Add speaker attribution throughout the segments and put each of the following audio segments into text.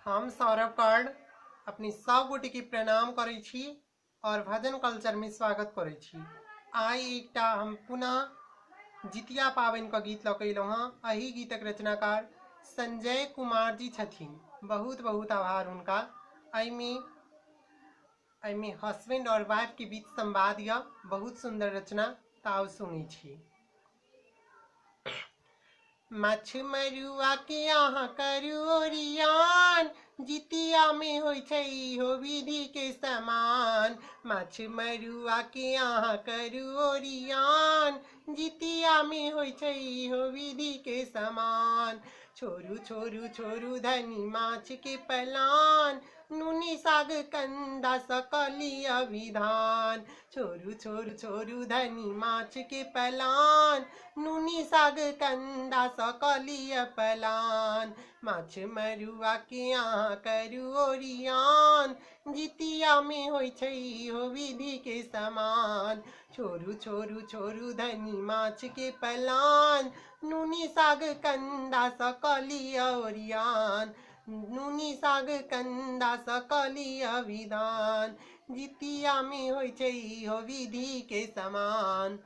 Speaker 1: हम सौरभ कर्ण अपनी सब गोटे के प्रणाम करै छी और भजन कल्चर में स्वागत करै छी। आइ एकटा हम पुनः जितिया पावनि का गीत लऽ कऽ अयलहुँ हँ। एही गीतक रचनाकार संजय कुमार जी छथिन। बहुत बहुत आभार हुनका। एहिमे हस्बैंड और वाइफ के बीच संवाद यऽ। बहुत सुंदर रचना। ताउ सुनै छी। माछ मरुआ के अहाँ करू ओरियान, जितिया में होइ छै इहो विधि के समान। माछ मरुआ के अहाँ करू ओरियान, जितिया में होइ छै इहो विधि के समान। छोरू छोरू छोरू धनी माछ के पलान, नूनी साग कंदा सकलिय विधान। छोरू छोरू छोरू धनी माछ के पलान, नूनी साग कंदा सकलिय पलान। माछ मरुआ के अहाँ करू ओरियान, जितिया में होइ छै इहो विधि के समान। छोरू छोरू छोरू धनी माछ के पलान, नूनी साग कंदा सकलिय ओरियान। नूनी साग कंदा सकलिय विधान, जितिया में होइ छै इहो विधि के समान।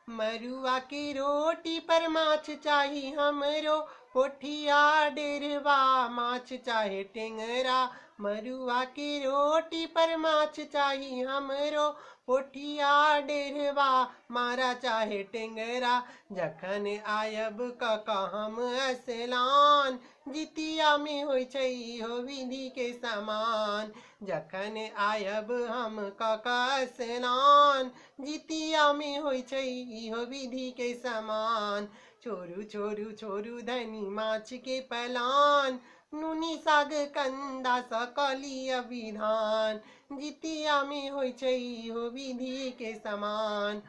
Speaker 1: मरुआ की रोटी पर माछ चाही हमरो, पोठिया डेरवा माछ चाहे टेंगरा। मरुआ की रोटी पर माछ चाही हमरो, पोठिया डेरवा मारा चाहे टेंगरा। जखन आयब कका हम असलान, जितिया में होइ छै इहो विधि के समान। जखन आयब हम कका असलान, जितिया में होइ छै इहो विधि के समान। छोरू छोरू छोरू धनी माछ के पलान, नूनी साग कंदा सकलिय विधान। जितिया में होइ छै इहो विधि के समान।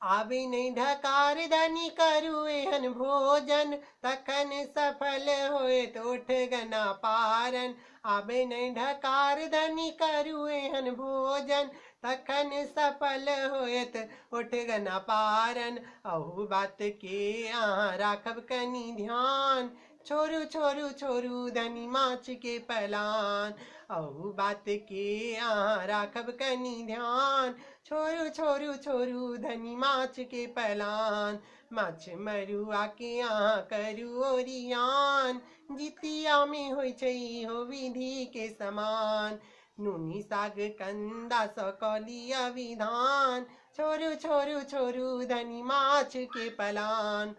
Speaker 1: आबे नहीं ढकार धनी करू एहन भोजन, तखन सफल होएत ओठगना पारन। आबे नहीं ढकार धनी करू एहन भोजन, तखन सफल होएत ओठगना पारन। अहू बात के अहाँ राखब कनी ध्यान, छोरू छोरू छोरू धनी माछ के पलान। अहू बात के अहाँ राखब कनी ध्यान, छोरू छोरू छोरू धनी माछ के पलान। माछ मरुआ के अहाँ करू ओरियान, जितिया में होइ छै इहो विधि के समान। नूनी साग कंदा सकलिय विधान, छोरू छोरू छोरू धनी माछ के पलान।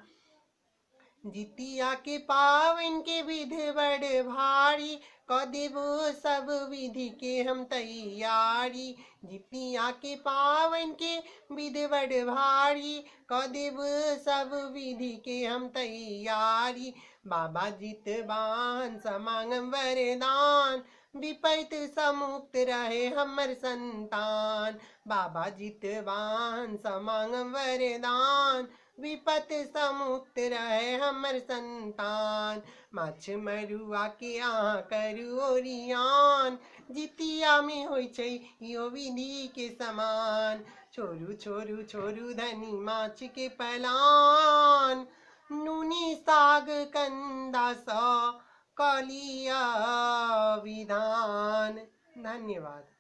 Speaker 1: जितिया के पावन के विधि बड़ भारी, क देबो सब विधि के हम तैयारी। जितिया के पावन के विधि बड़ भारी, क देबो सब विधि के हम तैयारी। बाबा जितवान समांगम वरदान, विपैत समुक्त रहे हमर संतान। बाबा जितवान समांगम वरदान, विपत समुक्त रहे हमर संतान। माछ मरुआ के अहाँ करू ओरियान, जितिया में होइ छै इहो विधि के समान। छोरू छोरू छोरू धनी माछ के पलान, नूनी साग कंदा सकलिय विधान। धन्यवाद।